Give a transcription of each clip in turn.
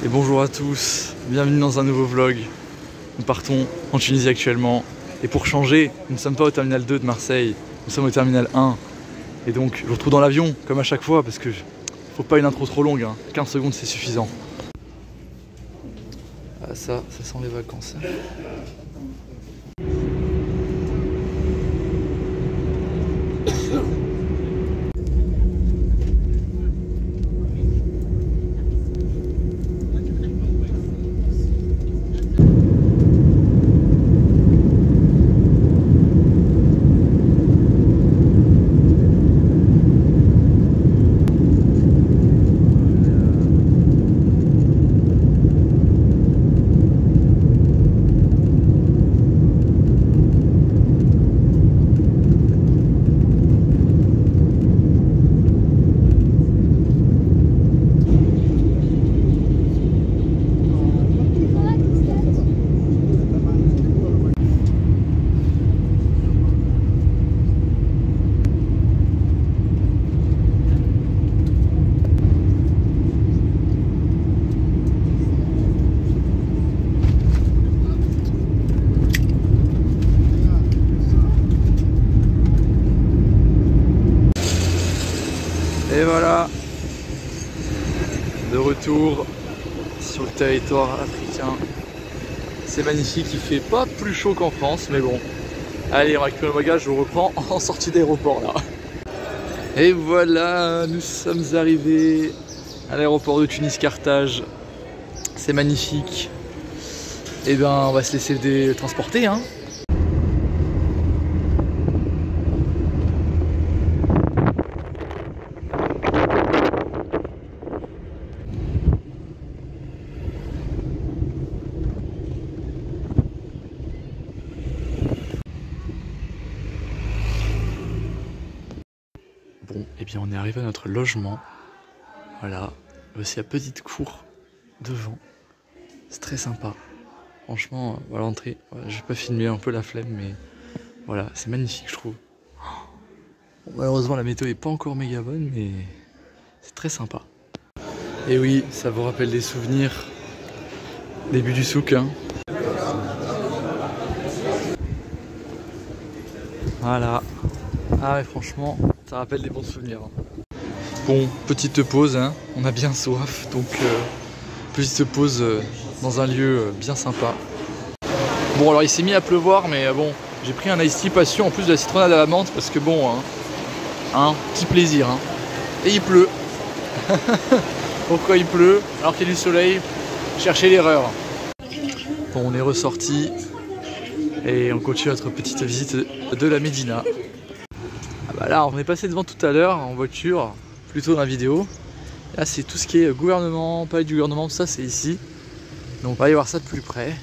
Et bonjour à tous, bienvenue dans un nouveau vlog. Nous partons en Tunisie actuellement. Et pour changer, nous ne sommes pas au terminal 2 de Marseille, nous sommes au terminal 1. Et donc je vous retrouve dans l'avion, comme à chaque fois, parce que faut pas une intro trop longue, hein. 15 secondes c'est suffisant. Ah ça sent les vacances. Et voilà, de retour sur le territoire africain. C'est magnifique, il fait pas plus chaud qu'en France, mais bon. Allez, on récupère le bagage, je vous reprends en sortie d'aéroport là. Et voilà, nous sommes arrivés à l'aéroport de Tunis-Carthage. C'est magnifique. Et ben, on va se laisser transporter, hein. Bon, et bien on est arrivé à notre logement. Voilà, voici la petite cour devant. C'est très sympa. Franchement, à l'entrée, voilà, je vais pas filmer un peu la flemme, mais voilà, c'est magnifique je trouve. Bon, malheureusement la météo est pas encore méga bonne, mais c'est très sympa. Et oui, ça vous rappelle des souvenirs. Début du souk, hein. Voilà. Ah ouais, franchement, ça rappelle des bons souvenirs. Bon, petite pause, hein. On a bien soif, donc petite pause dans un lieu bien sympa. Bon, alors il s'est mis à pleuvoir, mais bon, j'ai pris un iced tea passion en plus de la citronnade à la menthe, parce que bon, hein, petit plaisir, hein. Et il pleut. Pourquoi il pleut alors qu'il y a du soleil? Cherchez l'erreur. Bon, on est ressorti et on continue notre petite visite de la Médina. Ah bah là, on est passé devant tout à l'heure en voiture, plutôt dans la vidéo. Là, c'est tout ce qui est gouvernement, palais du gouvernement, tout ça, c'est ici. Donc, on va aller voir ça de plus près.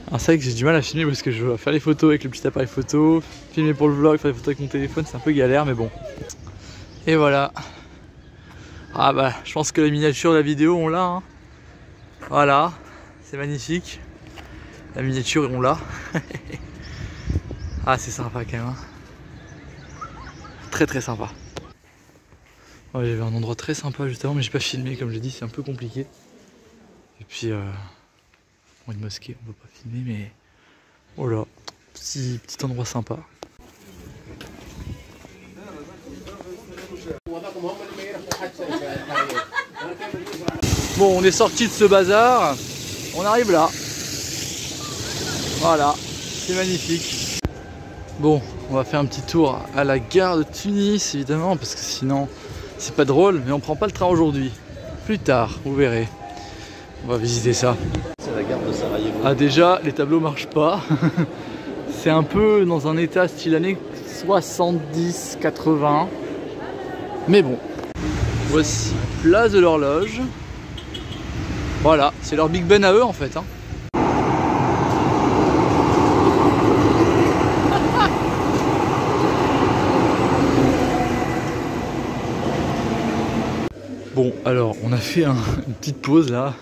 Alors, c'est vrai que j'ai du mal à filmer parce que je dois faire les photos avec le petit appareil photo, filmer pour le vlog, faire les photos avec mon téléphone, c'est un peu galère, mais bon. Et voilà. Ah bah, je pense que la miniature de la vidéo, on l'a, hein. Voilà, c'est magnifique. La miniature, on l'a. Ah, c'est sympa quand même, hein. Très très sympa. Ouais, j'avais un endroit très sympa juste avant, mais j'ai pas filmé, comme je l'ai dit, c'est un peu compliqué. Et puis, une mosquée, on peut pas filmer, mais voilà, petit endroit sympa. Bon, on est sorti de ce bazar, on arrive là. Voilà, c'est magnifique. Bon, on va faire un petit tour à la gare de Tunis, évidemment, parce que sinon, c'est pas drôle, mais on prend pas le train aujourd'hui. Plus tard, vous verrez. On va visiter ça. C'est la gare de Sarajevo. Ah déjà, les tableaux marchent pas. C'est un peu dans un état style années 70-80. Mais bon. Voici place de l'horloge. Voilà, c'est leur Big Ben à eux en fait, hein. Bon, alors on a fait une petite pause là.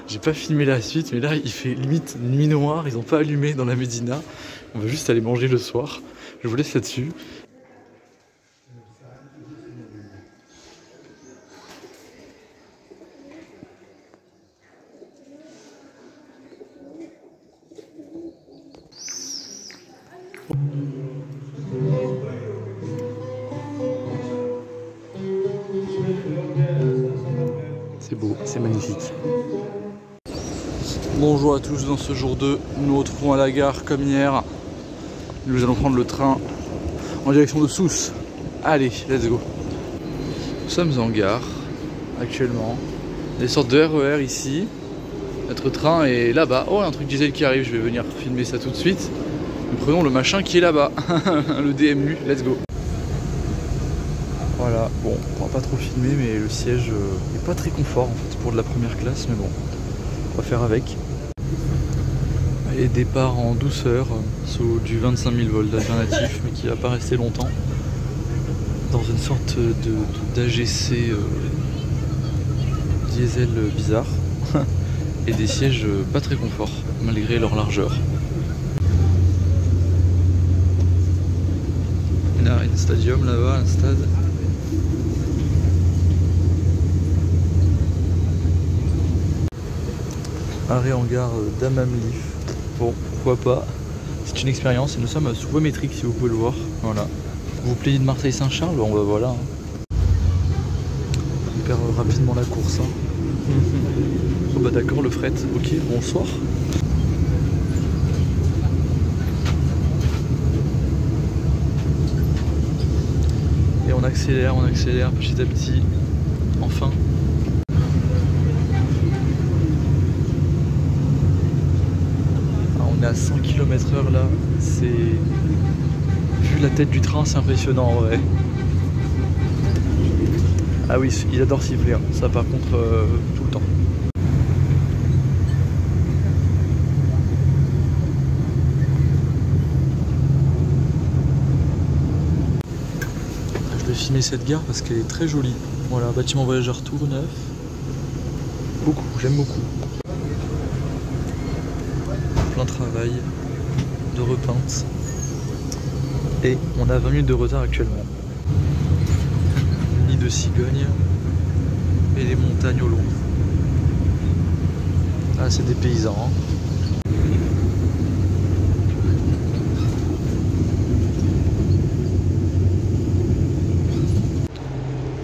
J'ai pas filmé la suite, mais là il fait limite nuit noire. Ils ont pas allumé dans la Médina. On va juste aller manger le soir. Je vous laisse là-dessus. C'est beau, c'est magnifique. Bonjour à tous, dans ce jour 2, nous nous retrouvons à la gare comme hier. Nous allons prendre le train en direction de Sousse. Allez, let's go. Nous sommes en gare actuellement. Des sortes de RER ici. Notre train est là-bas. Oh, un truc diesel qui arrive, je vais venir filmer ça tout de suite. Nous prenons le machin qui est là-bas. Le DMU, let's go. Voilà, bon, on va pas trop filmer, mais le siège est pas très confort en fait pour de la première classe, mais bon, on va faire avec. Et départ en douceur, sous du 25 000 volts alternatif, mais qui va pas rester longtemps. Dans une sorte d'AGC diesel bizarre. Et des sièges pas très confort, malgré leur largeur. Il y a un stadium là-bas, un stade. Arrêt en gare d'Amamlif. Bon, pourquoi pas. C'est une expérience et nous sommes sous voie métrique si vous pouvez le voir. Voilà. Vous vous plaignez de Marseille-Saint-Charles? Bon bah voilà. On perd rapidement la course. Hein. Oh bah d'accord, le fret. Ok, bonsoir. Et on accélère petit à petit. Enfin. On est à 100 km/h là, c'est... Vu la tête du train, c'est impressionnant en vrai. Ah oui, il adore siffler, hein. Ça par contre, tout le temps. Je vais filmer cette gare parce qu'elle est très jolie. Voilà, bâtiment voyageur tout neuf. Beaucoup, j'aime beaucoup. Plein travail de repeinte et on a 20 minutes de retard actuellement. Nid de cigogne et les montagnes au loin. Ah, c'est des paysans. Hein.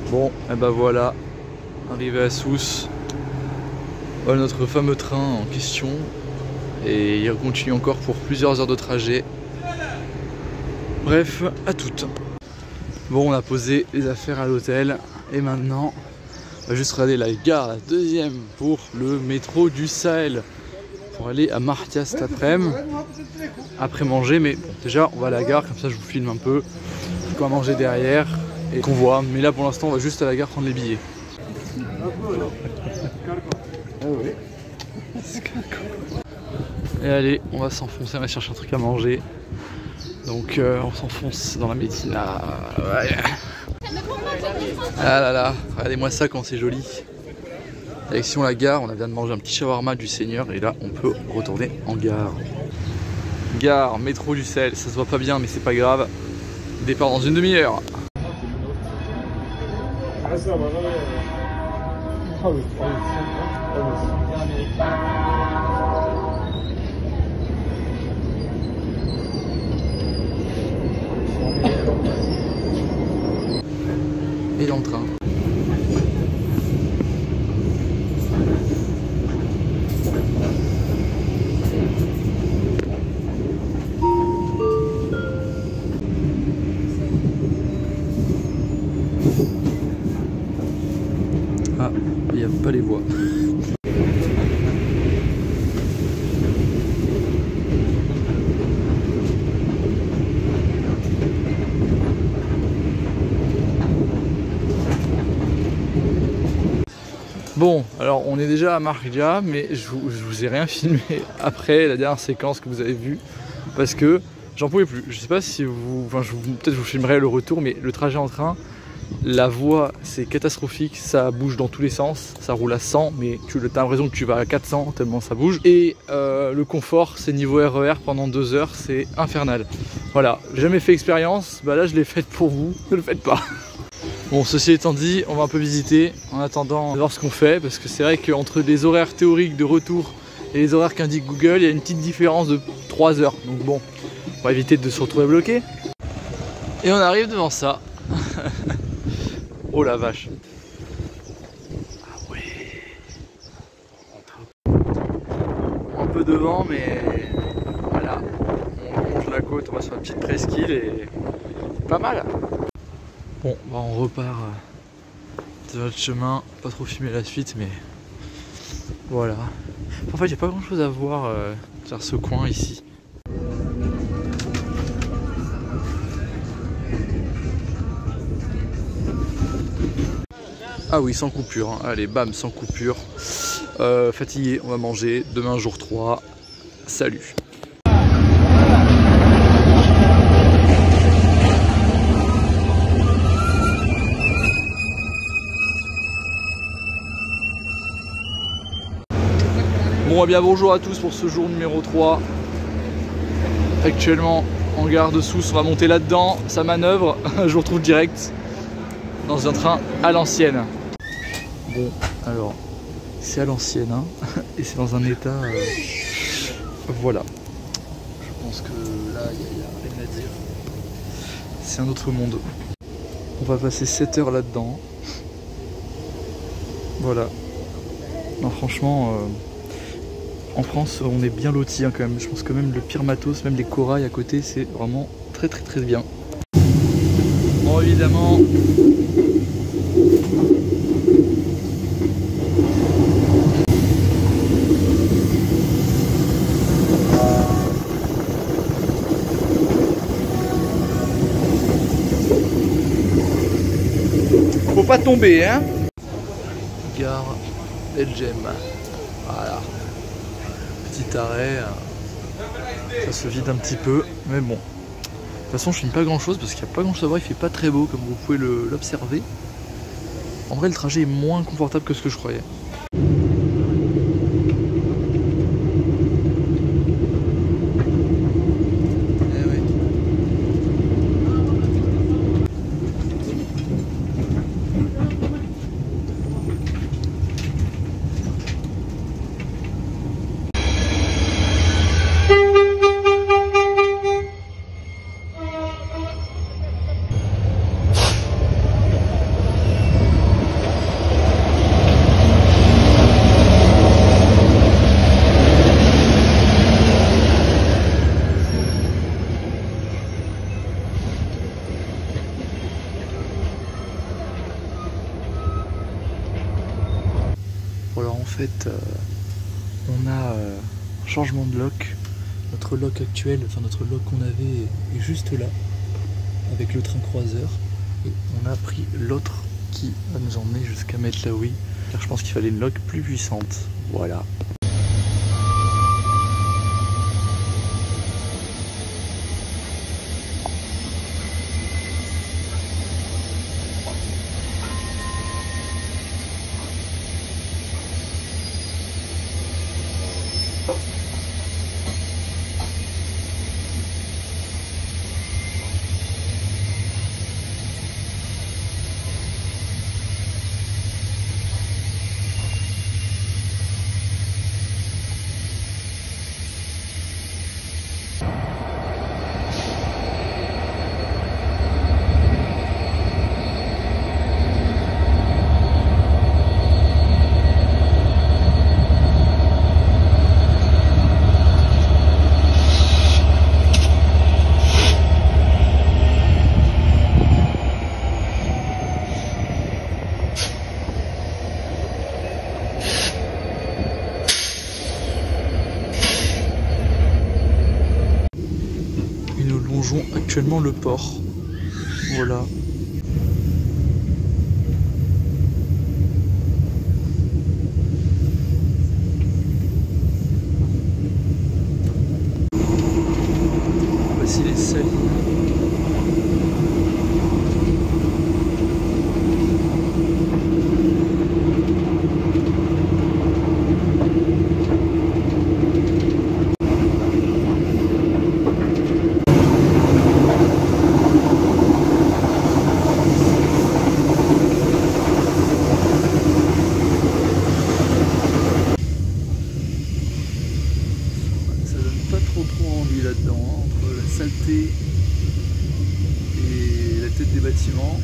Bon, et ben voilà, arrivé à Sousse. Voilà notre fameux train en question. Et il continue encore pour plusieurs heures de trajet. Bref, à toutes. Bon, on a posé les affaires à l'hôtel. Et maintenant, on va juste regarder la gare, la deuxième, pour le métro du Sahel. Pour aller à Martia cet après-midi. Après manger, mais bon, déjà, on va à la gare, comme ça je vous filme un peu. Quoi manger derrière et qu'on voit. Mais là, pour l'instant, on va juste à la gare prendre les billets. Ah ouais. Et allez, on va s'enfoncer, on va chercher un truc à manger. Donc on s'enfonce dans la Médina. Ouais. Ah là là, regardez-moi ça quand c'est joli. Direction la gare, on vient de manger un petit shawarma du Seigneur et là on peut retourner en gare. Gare, métro du Sahel, ça se voit pas bien mais c'est pas grave. Départ dans une demi-heure. Et dans le train. Ah, il n'y a pas les voies. Bon, alors on est déjà à Marja, mais je vous ai rien filmé après la dernière séquence que vous avez vue parce que j'en pouvais plus. Je sais pas si vous, enfin peut-être je vous filmerai le retour, mais le trajet en train, la voie c'est catastrophique, ça bouge dans tous les sens, ça roule à 100, mais tu as l'impression que tu vas à 400 tellement ça bouge. Et le confort, c'est niveau RER pendant 2 heures, c'est infernal. Voilà, j'ai jamais fait expérience, bah là je l'ai faite pour vous, ne le faites pas. Bon, ceci étant dit, on va un peu visiter en attendant de voir ce qu'on fait, parce que c'est vrai qu'entre les horaires théoriques de retour et les horaires qu'indique Google, il y a une petite différence de 3 heures. Donc bon, va éviter de se retrouver bloqué. Et on arrive devant ça. Oh la vache. Ah ouais. Un peu devant, mais voilà. On longe la côte, on va sur la petite presqu'île et pas mal. Bon, bah on repart de notre chemin. Pas trop filmer la suite, mais voilà. En fait, il n'y a pas grand chose à voir sur ce coin ici. Ah oui, sans coupure, hein. Allez, bam, sans coupure. Fatigué, on va manger. Demain, jour 3. Salut. Bon, eh bien, bonjour à tous pour ce jour numéro 3. Actuellement en gare de Sousse, on va monter là-dedans. Ça manœuvre. Je vous retrouve direct dans un train à l'ancienne. Bon, alors, c'est à l'ancienne, hein, et c'est dans un état... voilà. Je pense que là, il n'y a rien à dire. C'est un autre monde. On va passer 7 heures là-dedans. Voilà. Non, franchement, en France, on est bien lotis hein, quand même. Je pense que même le pire matos, même les corails à côté, c'est vraiment très très très bien. Bon, évidemment... Faut pas tomber, hein. Gare Belgem. Voilà. Petit arrêt. Ça se vide un petit peu, mais bon. De toute façon, je filme pas grand chose parce qu'il n'y a pas grand chose à voir. Il fait pas très beau, comme vous pouvez l'observer. En vrai, le trajet est moins confortable que ce que je croyais. Alors en fait, on a un changement de lock. Notre lock actuel, enfin notre lock qu'on avait est juste là, avec le train croiseur. Et on a pris l'autre qui va nous emmener jusqu'à Metlaoui, car je pense qu'il fallait une lock plus puissante. Voilà. Actuellement le port, voilà. Voici les salines. saleté et la tête des bâtiments.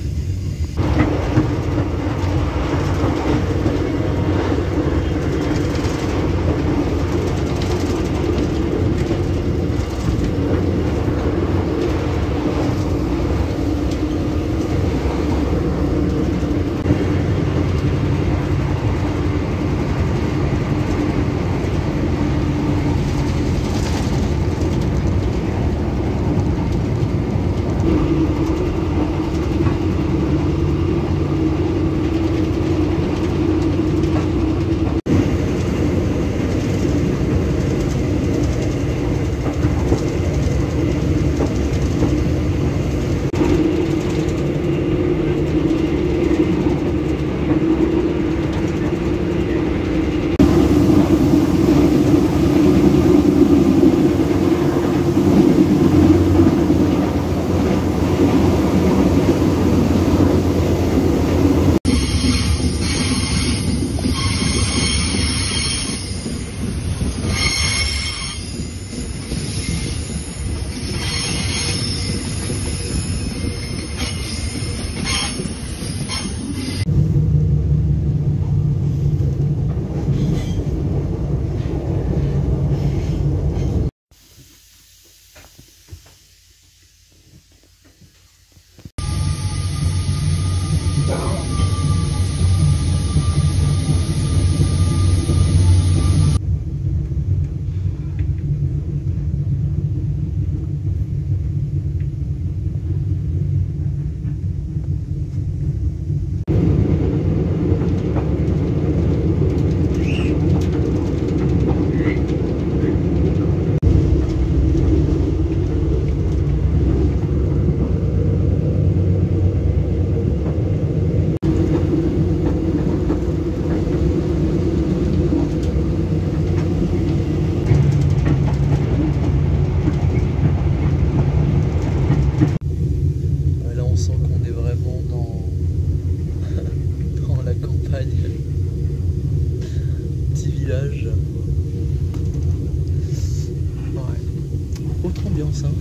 Autre ambiance, hein.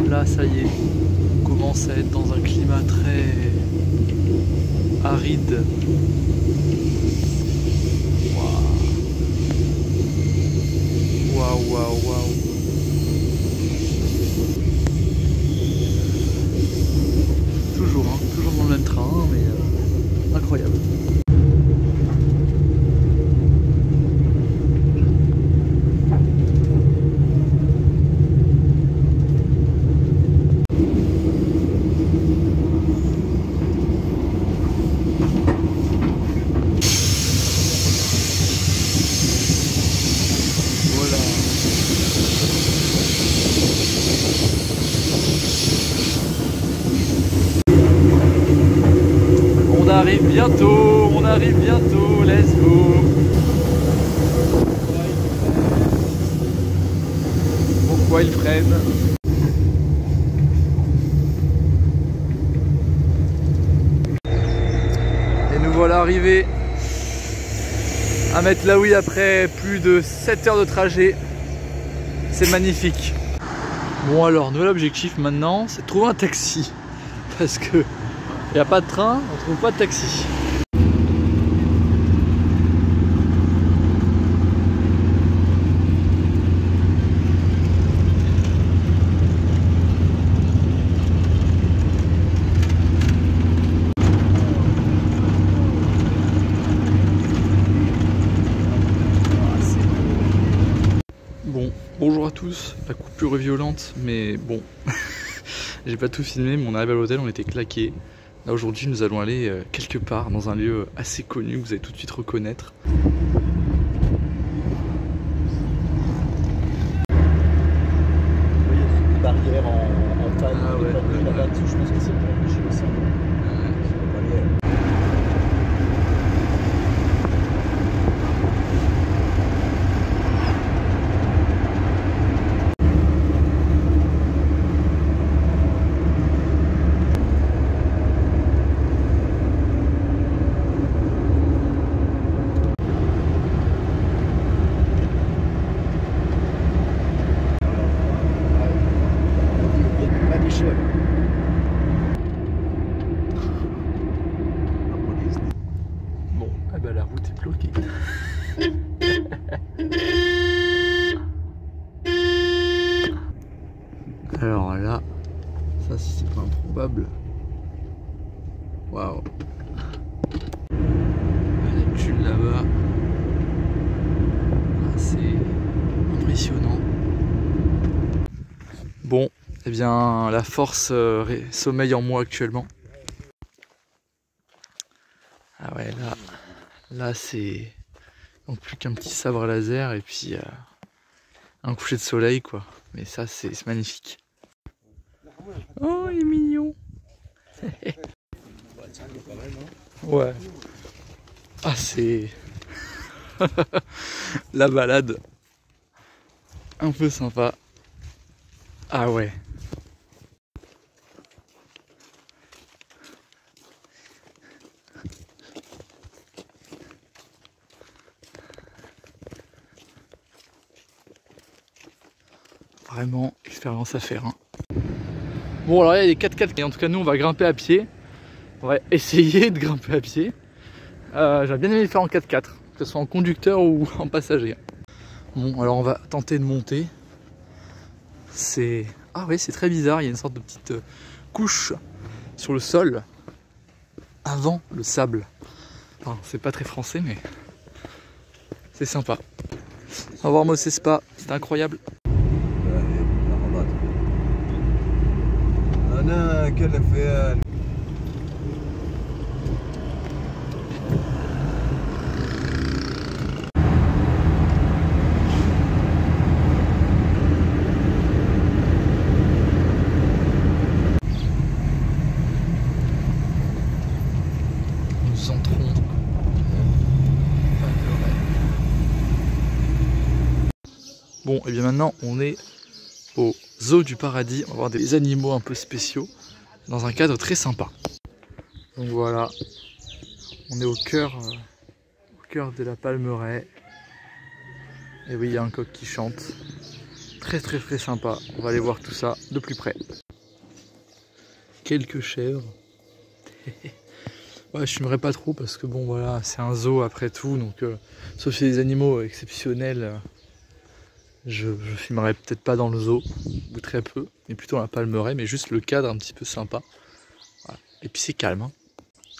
Là, ça y est, on commence à être dans un climat très aride. Waouh, waouh, waouh. Toujours dans le même train, mais incroyable. On arrive bientôt, let's go. Pourquoi il freine? Et nous voilà arrivés à Metlaoui après plus de 7 heures de trajet. C'est magnifique. Bon alors, nouvel objectif maintenant, c'est de trouver un taxi. Parce que il n'y a pas de train, on trouve pas de taxi. Bon, bonjour à tous, la coupure est violente, mais bon, j'ai pas tout filmé, mais on arrive à l'hôtel, on était claqués. Là aujourd'hui nous allons aller quelque part dans un lieu assez connu que vous allez tout de suite reconnaître. Vous voyez, c'est des barrières en t'as Ah ouais. là-bas, je pense que c'est pour empêcher le sang. Bon, ah bah la route est bloquée. Alors là, ça si c'est pas improbable. Waouh. La tulle là-bas. Ah, c'est impressionnant. Bon, eh bien la force sommeille en moi actuellement. Ah ouais, là c'est donc plus qu'un petit sabre laser et puis un coucher de soleil quoi. Mais ça c'est magnifique. Oh il est mignon. Ouais. Ah c'est la balade un peu sympa. Ah ouais. Vraiment expérience à faire. Hein. Bon alors il y a des 4x4 et en tout cas nous on va grimper à pied. On va essayer de grimper à pied. J'aurais bien aimé le faire en 4x4, que ce soit en conducteur ou en passager. Bon alors on va tenter de monter. C'est... Ah oui c'est très bizarre, il y a une sorte de petite couche sur le sol avant le sable. Enfin, c'est pas très français mais c'est sympa. Au revoir Mos Espa, c'était incroyable. أنا أكلم فيها Nous entrons. Bon et bien maintenant on est au zoo du paradis, on va voir des animaux un peu spéciaux dans un cadre très sympa. Donc voilà, on est au cœur de la Palmeraie. Et oui, il y a un coq qui chante. Très sympa, on va aller voir tout ça de plus près. Quelques chèvres. Ouais, je fumerai pas trop parce que bon voilà, c'est un zoo après tout, donc sauf si c'est des animaux exceptionnels. Je filmerai peut-être pas dans le zoo, ou très peu, mais plutôt dans la Palmeraie, mais juste le cadre un petit peu sympa. Voilà. Et puis c'est calme. Hein.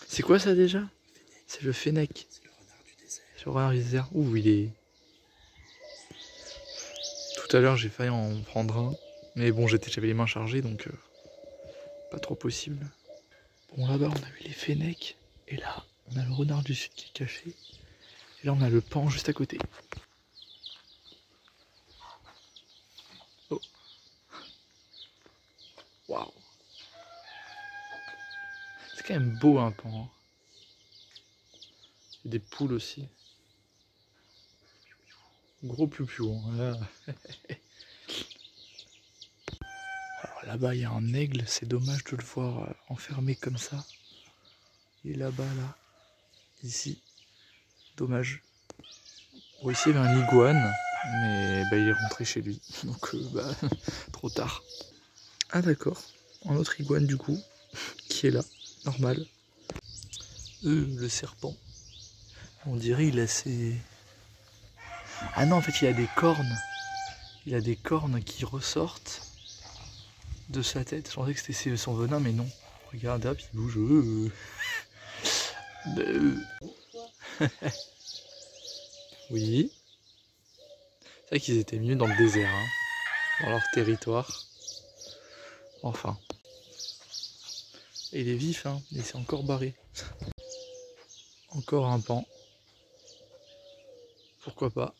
C'est quoi ça déjà? C'est le fennec. C'est le renard du désert. Ouh, il est... Tout à l'heure j'ai failli en prendre un, mais bon j'avais les mains chargées donc pas trop possible. Bon là-bas on a vu les fennecs, et là on a le renard du sud qui est caché, et là on a le pan juste à côté. Oh. Waouh. C'est quand même beau un pan. Hein. Et des poules aussi. Gros piou-piou. Hein, là. Alors là-bas il y a un aigle, c'est dommage de le voir enfermé comme ça. Il est là-bas, là. Ici. Dommage. Bon, ici il y avait un iguane, mais bah, il est rentré chez lui. Donc bah, trop tard. Ah d'accord. Un autre iguane du coup, qui est là, normal. Le serpent. On dirait il a ses... Ah non, en fait il a des cornes. Il a des cornes qui ressortent de sa tête. Je pensais que c'était son venin, mais non. Regarde, hop, il bouge. Oui. C'est vrai qu'ils étaient venus dans le désert, hein, dans leur territoire. Enfin. Et il est vif, hein, il s'est encore barré. Encore un pan. Pourquoi pas.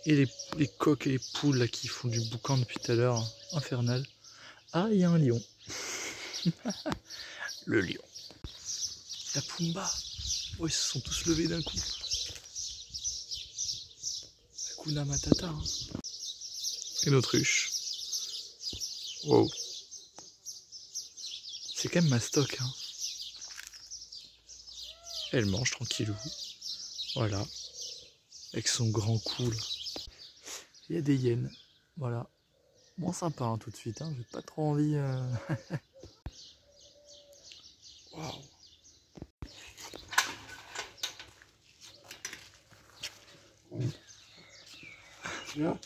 Et les coqs et les poules là qui font du boucan depuis tout à l'heure, infernal. Ah, il y a un lion. Le lion. La Pumba. Oh, ils se sont tous levés d'un coup. Hakuna Matata. Hein. Et l'autruche. Wow. C'est quand même mastoc. Hein. Elle mange tranquillou. Voilà. Avec son grand cou là. Il y a des hyènes. Voilà. Moins sympa hein, tout de suite. Hein. J'ai pas trop envie. Waouh. Tiens.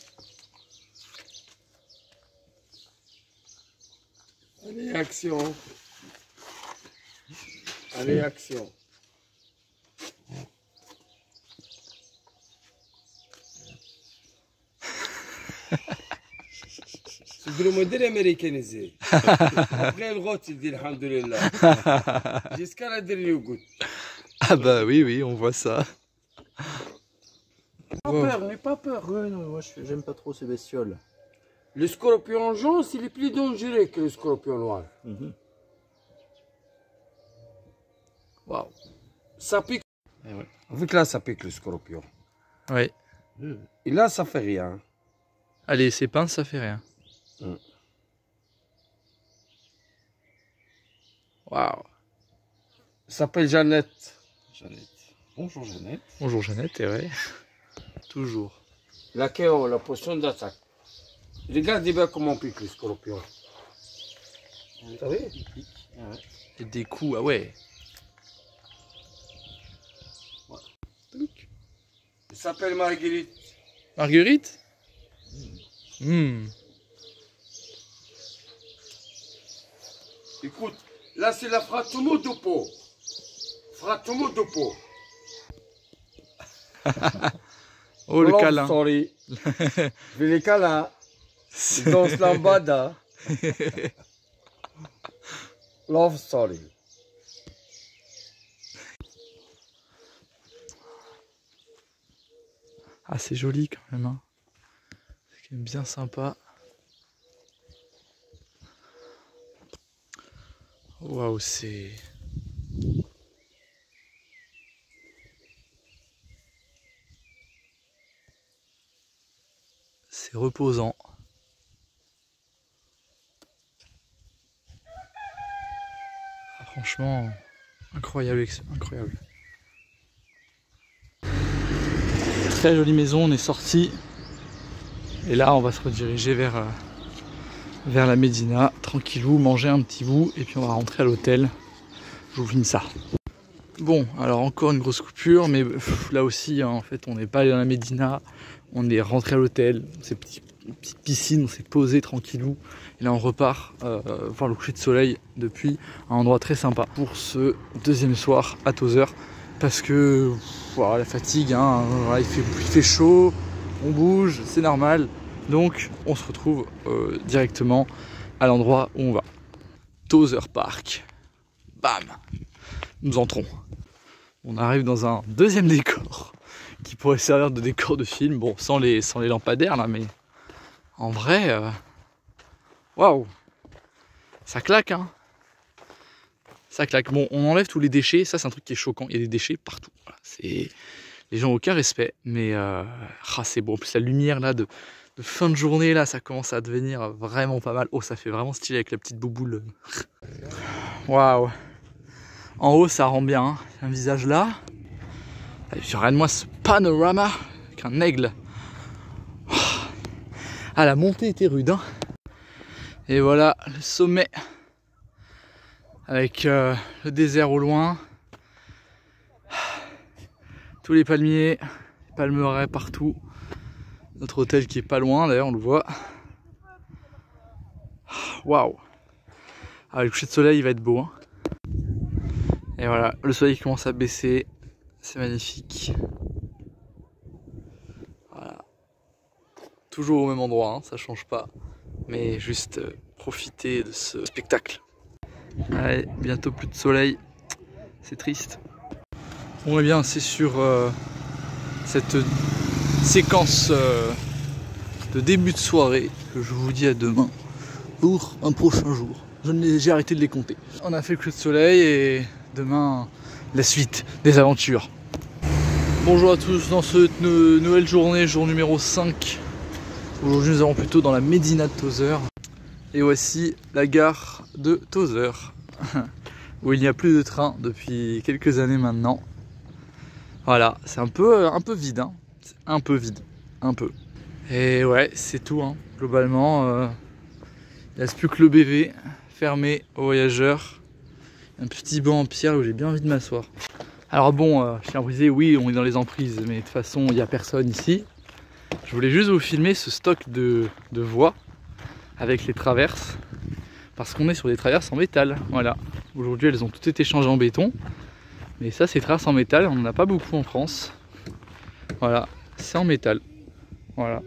Allez, action. Allez, action. C'est le modèle américain. Après le rote, il dit alhamdoulilah. Jusqu'à la dernière goutte. Ah bah oui, oui, on voit ça. N'aie pas peur. Ouais, non, moi j'aime pas trop ces bestioles. Le scorpion jaune, c'est le plus dangereux que le scorpion noir. Waouh. Ça pique. Eh ouais. Avec là, ça pique le scorpion. Ouais. Et là, ça fait rien. Allez, ces pinces, ça fait rien. Waouh. Ça s'appelle Jeannette. Jeannette. Bonjour Jeannette. Bonjour Jeannette, et ouais. Toujours. La KO, la potion d'attaque. Regardez bien comment pique le scorpion. Vous savez? Ah ouais. Et des coups, ah ouais. Il s'appelle Marguerite. Marguerite. Écoute, là c'est la Fratomo Dopo. Fratomo Dopo. Oh, le Love câlin. Story. Fais les câlins. Ils dansent lambada. Love Story. Ah, c'est joli quand même. Hein. C'est quand même bien sympa. Waouh, c'est... C'est reposant. Ah, franchement, incroyable, incroyable. Très jolie maison, on est sorti. Et là, on va se rediriger vers la Médina, tranquillou, manger un petit bout, et puis on va rentrer à l'hôtel. Je vous filme ça. Bon, alors encore une grosse coupure, mais là aussi, hein, en fait, on n'est pas allé dans la Médina, on est rentré à l'hôtel, c'est une petite piscine, on s'est posé tranquillou, et là on repart voir le coucher de soleil depuis un endroit très sympa pour ce deuxième soir à Tozeur, parce que voilà, la fatigue, hein, voilà, il fait chaud, on bouge, c'est normal, donc on se retrouve directement à l'endroit où on va. Tozeur Park, bam, nous entrons. On arrive dans un deuxième décor qui pourrait servir de décor de film, bon sans les lampadaires là, mais en vrai, waouh, ça claque hein. Ça claque. Bon, on enlève tous les déchets, ça c'est un truc qui est choquant, il y a des déchets partout. Voilà, c'est... Les gens ont aucun respect, mais c'est bon. En plus la lumière là de fin de journée là, ça commence à devenir vraiment pas mal. Oh, ça fait vraiment stylé avec la petite bouboule. Waouh. En haut ça rend bien, hein. Un visage là. Regarde-moi ce panorama avec un aigle. Ah, la montée était rude hein. Et voilà le sommet avec le désert au loin, tous les palmiers, les palmeraies partout, notre hôtel qui est pas loin d'ailleurs, on le voit. Waouh. Ah, le coucher de soleil il va être beau hein. Et voilà, le soleil commence à baisser, c'est magnifique. Voilà. Toujours au même endroit, hein, ça change pas, mais juste profiter de ce spectacle. Allez, bientôt plus de soleil, c'est triste. Bon et bien c'est sur cette séquence de début de soirée que je vous dis à demain pour un prochain jour. J'ai arrêté de les compter. On a fait le coup de soleil et demain, la suite des aventures. Bonjour à tous dans cette nouvelle journée, jour numéro 5. Aujourd'hui nous allons plutôt dans la Médina de Tozeur. Et voici la gare de Tozeur, où il n'y a plus de train depuis quelques années maintenant. Voilà, c'est un peu vide, hein. Un peu vide, un peu. Et ouais, c'est tout, hein. Globalement, il ne reste plus que le BV fermé aux voyageurs. Un petit banc en pierre où j'ai bien envie de m'asseoir. Alors bon, je tiens à préciser, oui, on est dans les emprises, mais de toute façon, il n'y a personne ici. Je voulais juste vous filmer ce stock de voies avec les traverses, parce qu'on est sur des traverses en métal. Voilà, aujourd'hui elles ont toutes été changées en béton, mais ça c'est traverses en métal, on n'en a pas beaucoup en France. Voilà, c'est en métal. Voilà.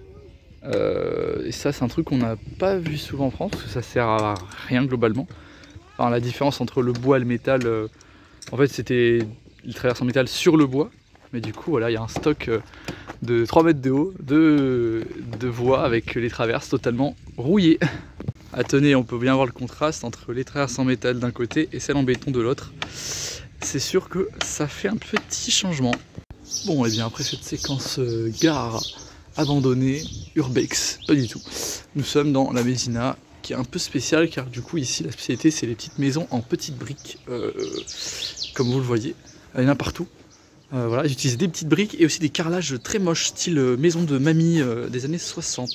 Et ça c'est un truc qu'on n'a pas vu souvent en France, parce que ça sert à rien globalement. Enfin, la différence entre le bois et le métal, en fait c'était les traverses en métal sur le bois, mais du coup voilà, il y a un stock de 3 mètres de haut de voies avec les traverses totalement rouillées. Ah, tenez, on peut bien voir le contraste entre les traverses en métal d'un côté et celles en béton de l'autre. C'est sûr que ça fait un petit changement. Bon, et bien après cette séquence gare abandonnée, urbex, pas du tout. Nous sommes dans la Médina, qui est un peu spéciale car du coup ici la spécialité c'est les petites maisons en petites briques, comme vous le voyez, il y en a partout. Voilà, j'utilise des petites briques et aussi des carrelages très moches, style maison de mamie des années 60.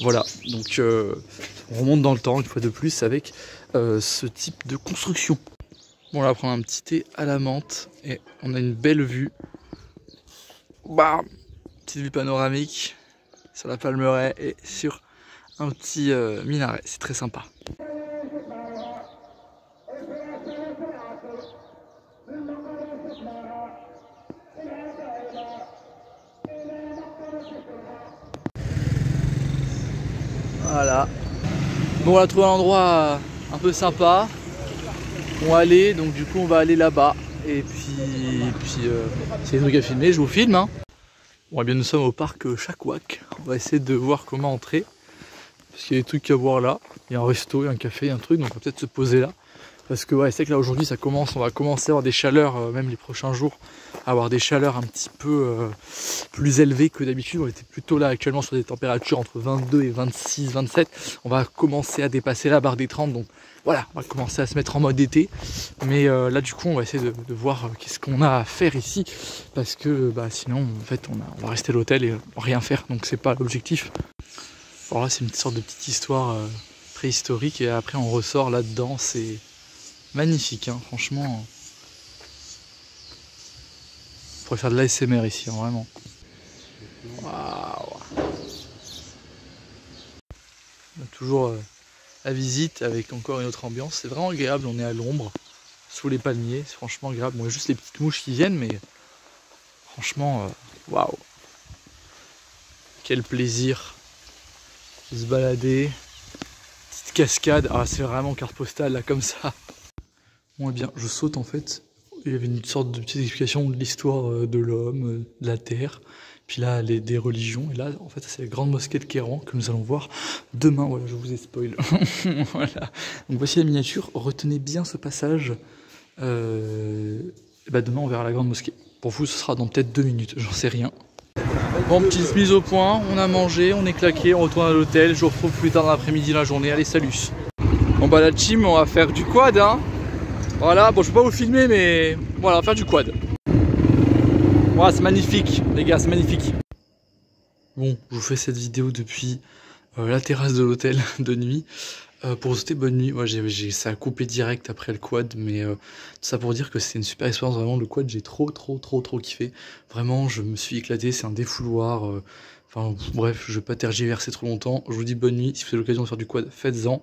Voilà, donc on remonte dans le temps une fois de plus avec ce type de construction. Bon, là on va prendre un petit thé à la menthe et on a une belle vue. Bah, petite vue panoramique sur la Palmeraie et sur un petit minaret, c'est très sympa. Voilà. Bon, on a trouvé un endroit un peu sympa. On va aller, donc du coup on va aller là-bas. Et puis c'est des trucs à filmer, je vous filme, hein. Bon, et bien nous sommes au parc Chakouak. On va essayer de voir comment entrer. Parce qu'il y a des trucs à voir là. Il y a un resto, il y a un café, un truc, donc on va peut-être se poser là. Parce que ouais, c'est que là aujourd'hui ça commence, on va commencer à avoir des chaleurs, même les prochains jours, à avoir des chaleurs un petit peu plus élevées que d'habitude. On était plutôt là actuellement sur des températures entre 22 et 26, 27. On va commencer à dépasser la barre des 30, donc voilà, on va commencer à se mettre en mode été. Mais là du coup on va essayer de voir qu'est-ce qu'on a à faire ici. Parce que bah, sinon en fait on va rester à l'hôtel et rien faire, donc c'est pas l'objectif. Alors là c'est une sorte de petite histoire préhistorique et après on ressort là-dedans, c'est magnifique, hein, franchement. On pourrait faire de l'ASMR ici, hein, vraiment. Waouh. On a toujours la visite avec encore une autre ambiance. C'est vraiment agréable, on est à l'ombre, sous les palmiers, c'est franchement agréable. Bon, il y a juste les petites mouches qui viennent, mais franchement, waouh. Quel plaisir de se balader. Petite cascade, ah, c'est vraiment carte postale là, comme ça. Bon, eh bien, je saute en fait. Il y avait une sorte de petite explication de l'histoire de l'homme, de la terre, puis là des religions. Et là, en fait, c'est la grande mosquée de Kéran que nous allons voir demain. Voilà, je vous ai spoil. Voilà. Donc voici la miniature. Retenez bien ce passage. Et bah, demain, on verra la grande mosquée. Pour vous, ce sera dans peut-être 2 minutes. J'en sais rien. Bon, petite mise au point. On a mangé, on est claqué, on retourne à l'hôtel. Je vous retrouve plus tard dans l'après-midi, la journée. Allez, salut. Bon bah la team, on va faire du quad, hein. Voilà, bon je peux pas vous filmer mais voilà, on va faire du quad. Voilà, c'est magnifique les gars, c'est magnifique. Bon, je vous fais cette vidéo depuis la terrasse de l'hôtel de nuit. Pour vous souhaiter bonne nuit. Moi ça a coupé direct après le quad, mais tout ça pour dire que c'était une super expérience, vraiment le quad j'ai trop kiffé. Vraiment je me suis éclaté, c'est un défouloir. Enfin bref, je vais pas tergiverser trop longtemps. Je vous dis bonne nuit, si vous avez l'occasion de faire du quad, faites-en.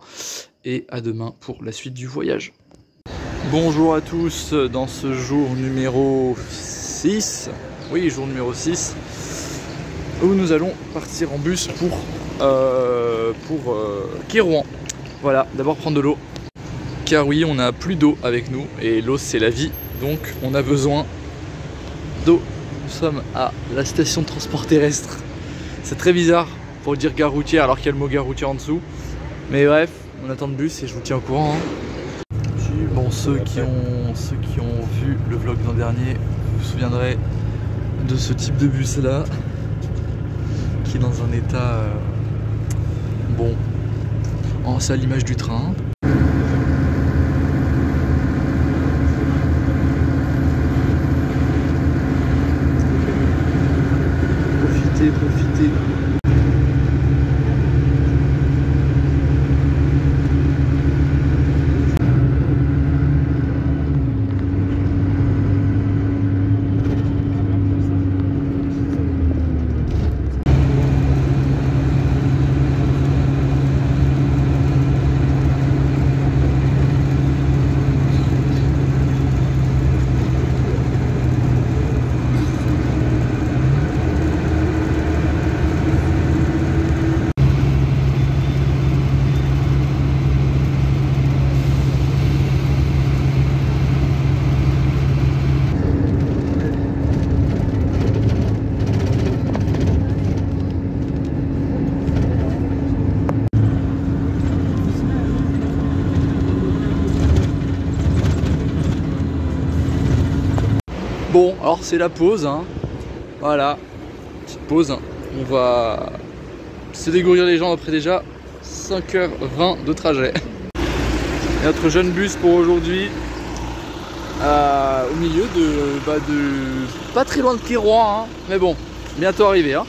Et à demain pour la suite du voyage. Bonjour à tous dans ce jour numéro 6, oui jour numéro 6, où nous allons partir en bus pour Kérouan. Voilà, d'abord prendre de l'eau, car oui on n'a plus d'eau avec nous, et l'eau c'est la vie, donc on a besoin d'eau. Nous sommes à la station de transport terrestre, c'est très bizarre pour dire gare routière alors qu'il y a le mot gare routière en dessous, mais bref, on attend le bus et je vous tiens au courant. Hein. Bon, ceux qui ont vu le vlog l'an dernier, vous vous souviendrez de ce type de bus là, qui est dans un état bon, c'est à l'image du train. Profitez. Bon, alors c'est la pause, hein. Voilà, petite pause. On va se dégourdir les jambes après déjà 5h20 de trajet. Et notre jeune bus pour aujourd'hui, au milieu de pas très loin de Kérouan, hein. Mais bon, bientôt arrivé. Hein.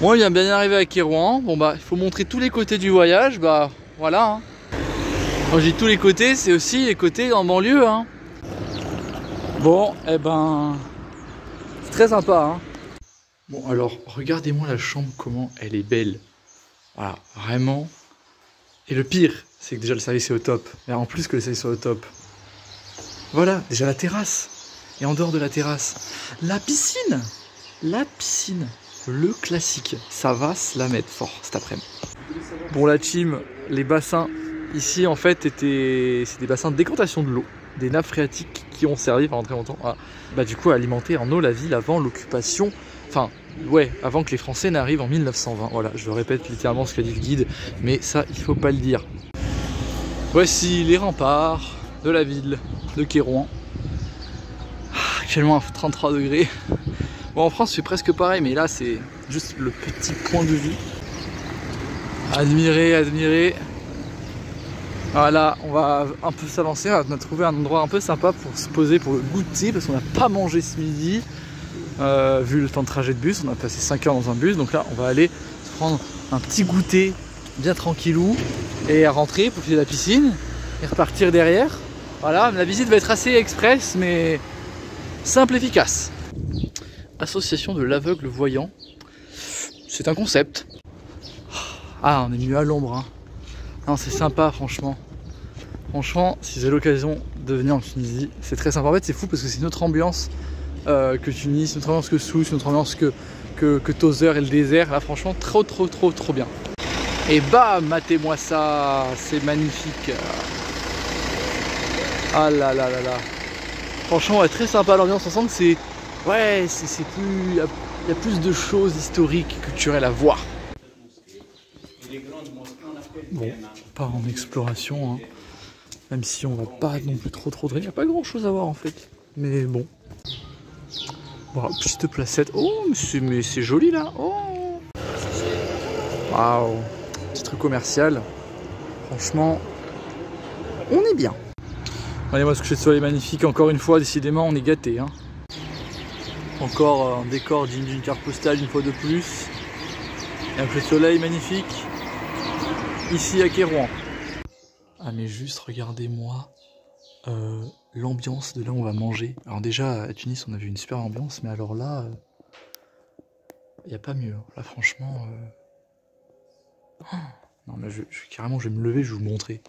Bon, il vient bien arriver à Kérouan. Bon bah, il faut montrer tous les côtés du voyage, bah voilà. Hein. Quand je dis tous les côtés, c'est aussi les côtés en banlieue. Hein. Bon, eh ben, c'est très sympa. Hein. Bon, alors, regardez-moi la chambre, comment elle est belle. Voilà, vraiment. Et le pire, c'est que déjà le service est au top. Mais en plus que le service soit au top. Voilà, déjà la terrasse. Et en dehors de la terrasse, la piscine. La piscine. Le classique. Ça va se la mettre fort cet après-midi. Bon, la team, les bassins, ici, en fait, c'est des bassins de décantation de l'eau. Des nappes phréatiques qui ont servi pendant très longtemps à, du coup, à alimenter en eau la ville avant l'occupation, enfin ouais, avant que les Français n'arrivent en 1920. Voilà, je répète littéralement ce qu'a dit le guide, mais ça il faut pas le dire. Voici les remparts de la ville de Kérouan. Actuellement à 33 degrés. Bon, en France c'est presque pareil, mais là c'est juste le petit point de vue. Admirez. Voilà, on va un peu s'avancer, on a trouvé un endroit un peu sympa pour se poser, pour le goûter, parce qu'on n'a pas mangé ce midi, vu le temps de trajet de bus, on a passé 5 heures dans un bus, donc là on va aller se prendre un petit goûter bien tranquillou, et rentrer, profiter de la piscine, et repartir derrière. Voilà, la visite va être assez express, mais simple et efficace. Association de l'aveugle voyant, c'est un concept. Ah, on est mieux à l'ombre, hein. Non, c'est sympa, franchement. Franchement, si vous avez l'occasion de venir en Tunisie, c'est très sympa. En fait, c'est fou parce que c'est une autre ambiance que Tunis, une autre ambiance que Sousse, une autre ambiance que Tozeur et le désert. Là, franchement, trop bien. Et bam, matez-moi ça, c'est magnifique. Ah là. Franchement, ouais, très sympa l'ambiance. On sent que c'est, ouais, c'est plus, il y a plus de choses historiques, culturelles à voir. Bon, on part en exploration, hein. Même si on va pas non plus trop traîner, il n'y a pas grand chose à voir en fait, mais bon. Voilà, petite placette. Oh, mais c'est joli là. Oh, waouh, petit truc commercial. Franchement, on est bien. Allez, moi ce coucher de soleil magnifique, encore une fois, décidément on est gâté, hein. Encore un décor digne d'une carte postale une fois de plus. Et un coucher de soleil magnifique. Ici à Kérouan. Ah mais juste regardez-moi l'ambiance de là où on va manger. Alors déjà à Tunis on a vu une super ambiance, mais alors là il n'y a pas mieux. Là franchement non mais carrément je vais me lever, je vais vous montrer.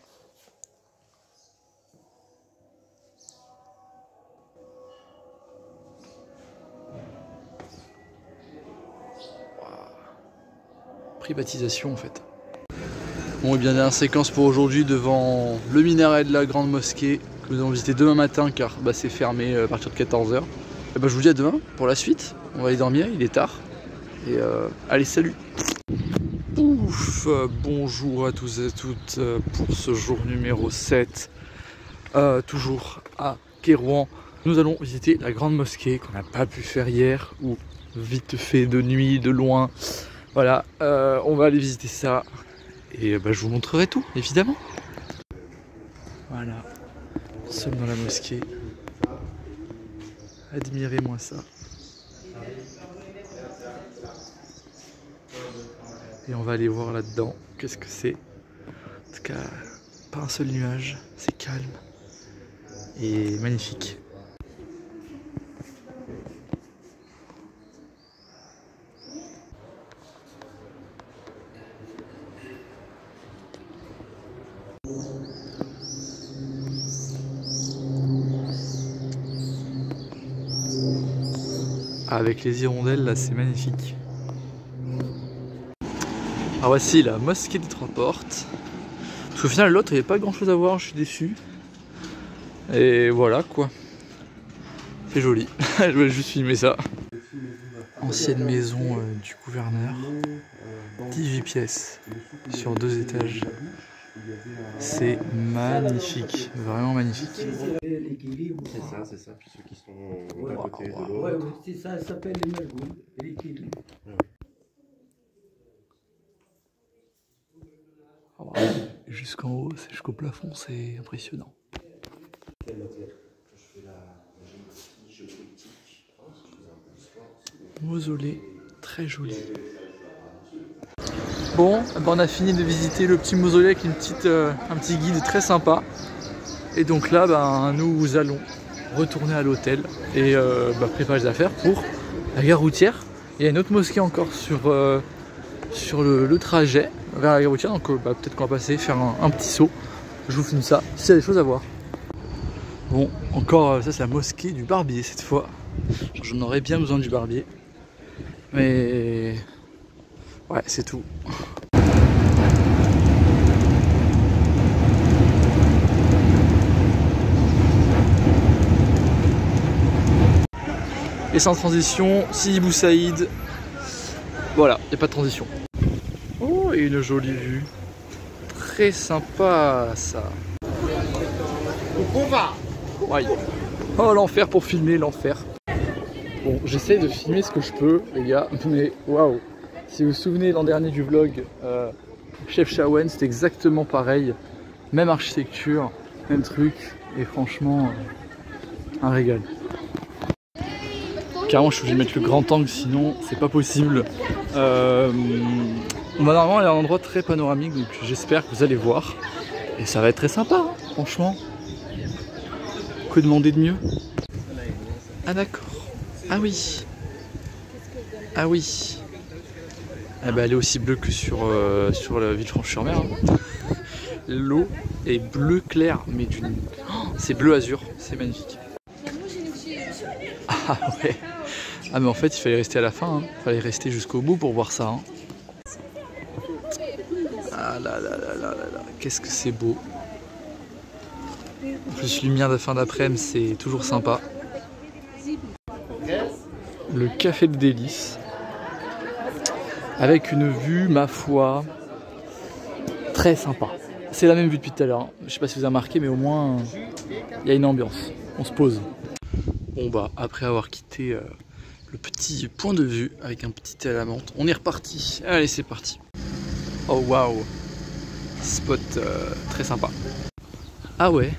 Privatisation en fait. Bon, et bien dernière séquence pour aujourd'hui devant le minaret de la grande mosquée que nous allons visiter demain matin car bah, c'est fermé à partir de 14 h. Et bah, je vous dis à demain pour la suite. On va aller dormir, il est tard. Et allez, salut. Ouh. Ouf, bonjour à tous et à toutes pour ce jour numéro 7, toujours à Kérouan. Nous allons visiter la grande mosquée qu'on n'a pas pu faire hier, ou vite fait de nuit, de loin. Voilà, on va aller visiter ça et je vous montrerai tout, évidemment. Voilà, nous sommes dans la mosquée. Admirez-moi ça. Et on va aller voir là-dedans qu'est-ce que c'est. En tout cas, pas un seul nuage, c'est calme et magnifique. Avec les hirondelles là, c'est magnifique. Alors voici la mosquée des Trois Portes. Parce qu'au final l'autre il n'y avait pas grand chose à voir, je suis déçu. Et voilà quoi. C'est joli. Je voulais juste filmer ça. Ancienne maison du gouverneur. 18 pièces sur 2 étages. C'est magnifique, vraiment magnifique. C'est ça. Puis ceux qui sont à côté de l'autre. Ouais, c'est ça, ça s'appelle les margoules, l'équilibre. Jusqu'en haut, jusqu'au plafond, c'est impressionnant. Mausolée, très joli. Bon, on a fini de visiter le petit mausolée avec un petit guide très sympa. Et donc là, nous allons retourner à l'hôtel et préparer les affaires pour la gare routière. Il y a une autre mosquée encore sur le trajet vers la gare routière, donc peut-être qu'on va passer faire un petit saut. Je vous filme ça, s'il y a des choses à voir. Bon, encore, ça c'est la mosquée du barbier cette fois. J'en aurais bien besoin du barbier. Mais ouais, c'est tout. Et sans transition, Sidi Bou Saïd. Voilà, il n'y a pas de transition. Oh, et une jolie vue. Très sympa ça. Ouais. Oh, l'enfer pour filmer, l'enfer. Bon, j'essaie de filmer ce que je peux, les gars, mais waouh. Si vous vous souvenez l'an dernier du vlog Chef Chaouen, c'était exactement pareil. Même architecture, même truc, et franchement, un régal. Carrément, je suis obligé de mettre le grand angle, sinon c'est pas possible. On va normalement aller à un endroit très panoramique, donc j'espère que vous allez voir. Et ça va être très sympa, hein, franchement. Que demander de mieux? Ah d'accord. Ah oui. Ah oui. Ah bah, elle est aussi bleue que sur la Villefranche-sur-Mer. Hein. L'eau est bleu clair, mais d'une... Oh, c'est bleu azur, c'est magnifique. Ah ouais. Ah mais en fait il fallait rester à la fin, hein. Il fallait rester jusqu'au bout pour voir ça. Hein. Ah là là là là là là, qu'est-ce que c'est beau. En plus lumière de fin d'après-midi, c'est toujours sympa. Le café de délice. Avec une vue, ma foi, très sympa. C'est la même vue depuis tout à l'heure. Hein. Je sais pas si vous avez remarqué, mais au moins il y a une ambiance. On se pose. Bon bah après avoir quitté le petit point de vue avec un petit thé à la menthe, on est reparti. Allez, c'est parti. Oh waouh, spot très sympa. Ah ouais,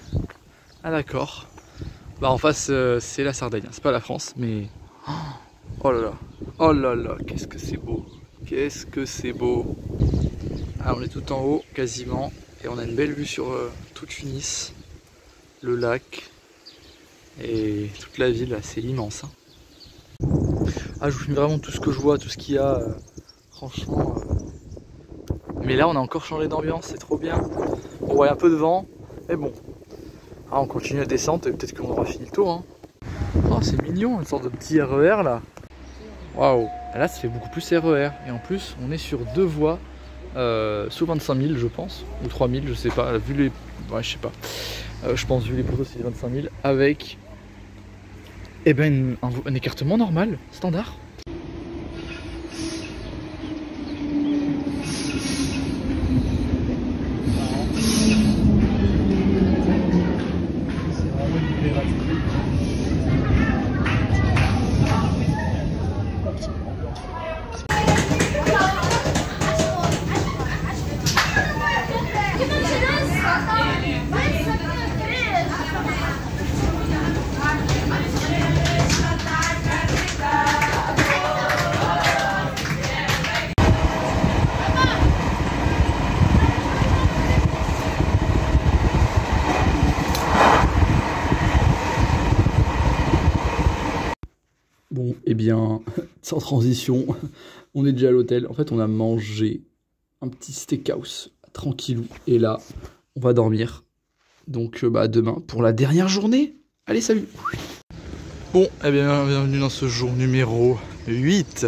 ah d'accord. Bah en face c'est la Sardaigne, c'est pas la France, mais oh là là, qu'est-ce que c'est beau, qu'est-ce que c'est beau. Ah, on est tout en haut quasiment et on a une belle vue sur toute Tunis, le lac. Et toute la ville, c'est immense. Hein. Ah, je vous filme vraiment tout ce que je vois, tout ce qu'il y a. Franchement. Mais là, on a encore changé d'ambiance, c'est trop bien. On voit un peu de vent, mais bon. Ah, on continue la descente et peut-être qu'on aura fini le tour. Hein. Oh, c'est mignon, une sorte de petit RER là. Waouh. Là, ça fait beaucoup plus RER. Et en plus, on est sur 2 voies sous 25 000, je pense. Ou 3 000, je sais pas. Vu les. Ouais, je sais pas. Je pense, vu les poteaux, c'est 25 000. Avec. Eh ben, un écartement normal, standard. bien, sans transition, on est déjà à l'hôtel. En fait, on a mangé un petit steakhouse, tranquillou. Et là, on va dormir. Donc, à demain pour la dernière journée. Allez, salut! Bon, eh bien, bienvenue dans ce jour numéro 8.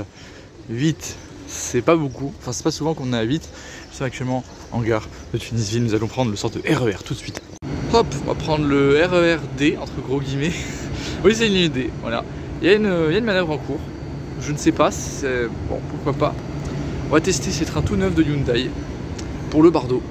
8, c'est pas beaucoup. Enfin, c'est pas souvent qu'on est à 8. Je suis actuellement en gare de Tunisville. Nous allons prendre le sort de RER tout de suite. Hop, on va prendre le RER D, entre gros guillemets. Oui, c'est une ligne D, voilà. Il y a une manœuvre en cours. Je ne sais pas, c'est... Bon, pourquoi pas. On va tester ces trains tout neufs de Hyundai pour le Bardo.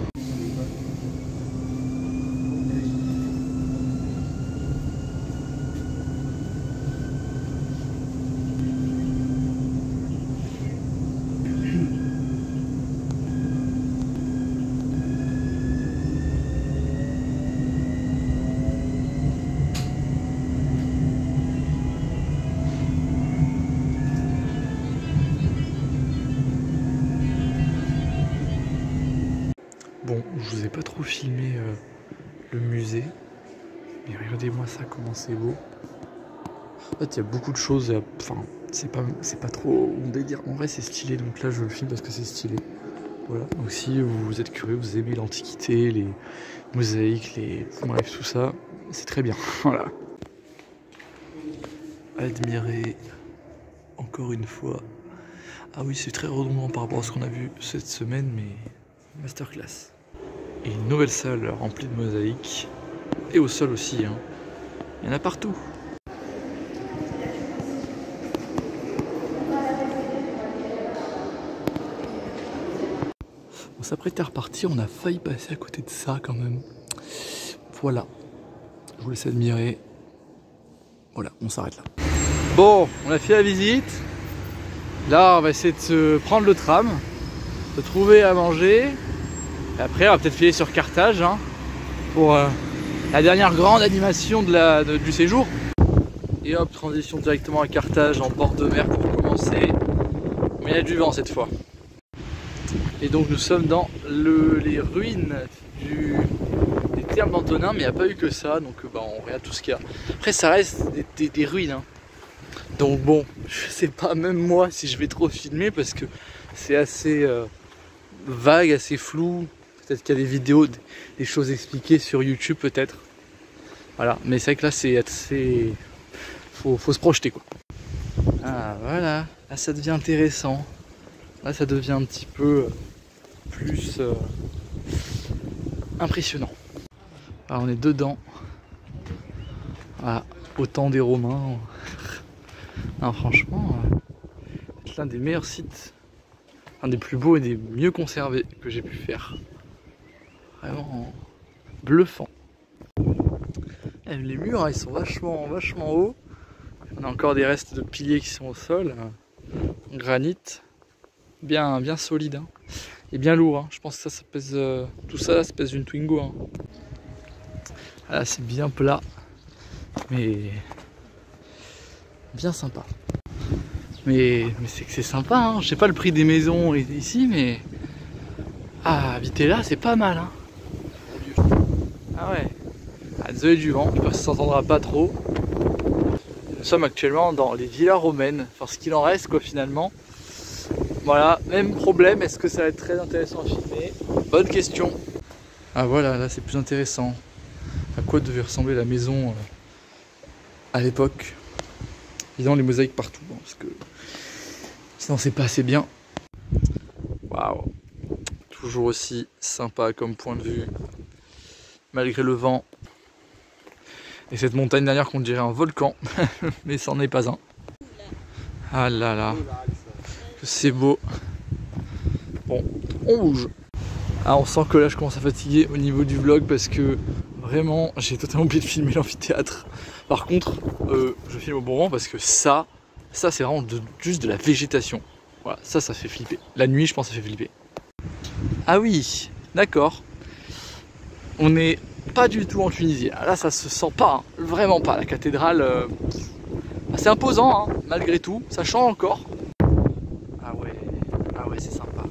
Bon, je vous ai pas trop filmé le musée, mais regardez-moi ça, comment c'est beau. En fait, il y a beaucoup de choses, enfin, c'est pas trop mon délire. En vrai, c'est stylé, donc là, je le filme parce que c'est stylé. Voilà, donc si vous êtes curieux, vous aimez l'Antiquité, les mosaïques, bref, tout ça, c'est très bien, voilà. Admirer, encore une fois. Ah oui, c'est très redondant par rapport à ce qu'on a vu cette semaine, mais masterclass. Et une nouvelle salle remplie de mosaïques. Et au sol aussi, hein. Il y en a partout. On s'apprêtait à repartir, on a failli passer à côté de ça quand même. Voilà. Je vous laisse admirer. Voilà, on s'arrête là. Bon, on a fait la visite. Là, on va essayer de se prendre le tram, de trouver à manger. Et après, on va peut-être filer sur Carthage hein, pour la dernière grande animation du séjour. Et hop, transition directement à Carthage en bord de mer pour commencer. Mais il y a du vent cette fois. Et donc nous sommes dans les ruines des thermes d'Antonin, mais il n'y a pas eu que ça, donc on regarde tout ce qu'il y a. Après ça reste des ruines. Hein. Donc bon, je sais pas même moi si je vais trop filmer parce que c'est assez vague, assez flou. Peut-être qu'il y a des vidéos, des choses expliquées sur YouTube peut-être. Voilà, mais c'est vrai que là c'est assez... Faut se projeter quoi. Ah voilà, là ça devient intéressant. Là ça devient un petit peu plus impressionnant. Alors on est dedans. Voilà, au temps des Romains. Non, franchement, c'est l'un des meilleurs sites, un des plus beaux et des mieux conservés que j'ai pu faire. Vraiment bluffant. Et les murs, ils sont vachement hauts. On a encore des restes de piliers qui sont au sol, en granit, bien solide hein. Et bien lourd. Hein. Je pense que ça pèse, tout ça, ça pèse une Twingo. Hein. Là, c'est bien plat, mais bien sympa. Mais c'est que c'est sympa. Hein. Je sais pas le prix des maisons ici, mais habiter là, c'est pas mal. Hein. Ah ouais. Désolé du vent, je pense que ça s'entendra pas trop. Nous sommes actuellement dans les villas romaines, enfin ce qu'il en reste quoi finalement. Voilà, même problème, est-ce que ça va être très intéressant à filmer? Bonne question. Ah voilà, là c'est plus intéressant. À quoi devait ressembler la maison à l'époque? Évidemment les mosaïques partout, hein, parce que sinon c'est pas assez bien. Waouh. Toujours aussi sympa comme point de vue, malgré le vent. Et cette montagne dernière qu'on dirait un volcan, mais c'en est pas un. Ah là là, que c'est beau. Bon, on bouge. Ah, on sent que là je commence à fatiguer au niveau du vlog parce que vraiment j'ai totalement oublié de filmer l'amphithéâtre. Par contre, je filme au bon moment parce que ça c'est vraiment juste de la végétation. Voilà, ça fait flipper. La nuit, je pense, ça fait flipper. Ah oui, d'accord. On n'est pas du tout en Tunisie. Là, ça se sent pas, hein. Vraiment pas. La cathédrale, c'est imposant, hein, malgré tout. Ça change encore. Ah ouais, c'est sympa.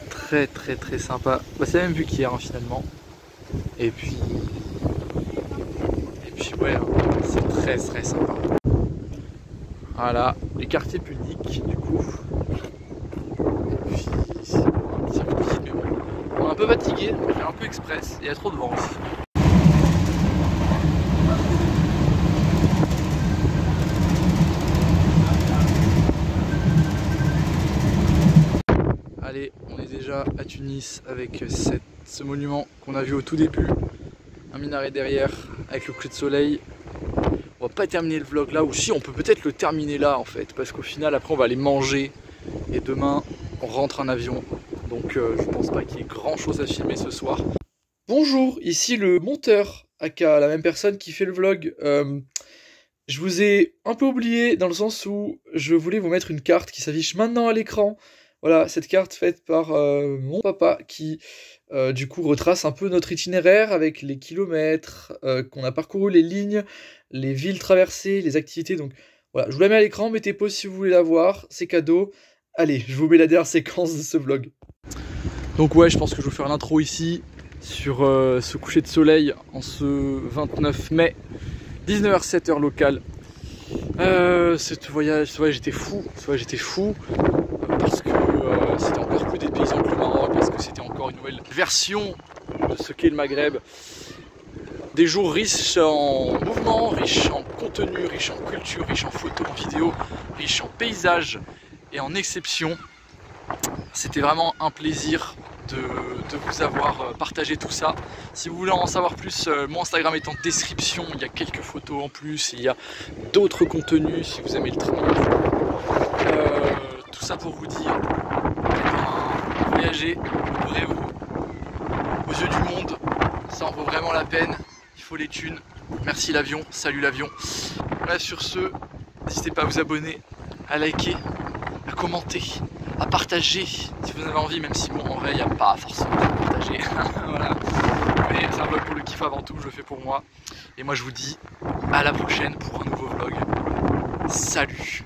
Très sympa. Bah, c'est la même vue qu'hier, hein, finalement. Et puis ouais, hein, c'est très sympa. Voilà, les quartiers puniques du coup. Et puis c'est un petit circuit de visite, mais bon. On est un peu fatigué, on fait un peu express, il y a trop de vent aussi. Allez, on est déjà à Tunis avec ce monument qu'on a vu au tout début. Un minaret derrière avec le coucher de soleil. On va pas terminer le vlog là, ou si on peut peut-être le terminer là en fait, parce qu'au final après on va aller manger et demain on rentre en avion. Donc je pense pas qu'il y ait grand chose à filmer ce soir. Bonjour, ici le monteur, aka la même personne qui fait le vlog. Je vous ai un peu oublié dans le sens où je voulais vous mettre une carte qui s'affiche maintenant à l'écran. Voilà, cette carte faite par mon papa qui du coup retrace un peu notre itinéraire avec les kilomètres qu'on a parcouru, les lignes, les villes traversées, les activités. Donc voilà, je vous la mets à l'écran, mettez pause si vous voulez la voir, c'est cadeau. Allez, je vous mets la dernière séquence de ce vlog. Donc ouais, je pense que je vais faire l'intro ici sur ce coucher de soleil en ce 29 mai, 19h07 heure locale. Ce voyage j'étais fou, parce que c'était encore plus dépaysant que le Maroc, parce que c'était encore une nouvelle version de ce qu'est le Maghreb. Des jours riches en mouvements, riches en contenu, riches en culture, riches en photos, en vidéos, riches en paysages et en exceptions. C'était vraiment un plaisir de vous avoir partagé tout ça. Si vous voulez en savoir plus, mon Instagram est en description, il y a quelques photos en plus, il y a d'autres contenus si vous aimez le train. Tout ça pour vous dire, voyager, ouvrez-vous aux yeux du monde, ça en vaut vraiment la peine, il faut les thunes. Merci l'avion, salut l'avion. Bref, sur ce, n'hésitez pas à vous abonner, à liker, à commenter, à partager si vous en avez envie, même si bon en vrai il n'y a pas forcément à partager. Voilà. Mais c'est un vlog pour le kiff avant tout, je le fais pour moi. Et moi je vous dis à la prochaine pour un nouveau vlog. Salut!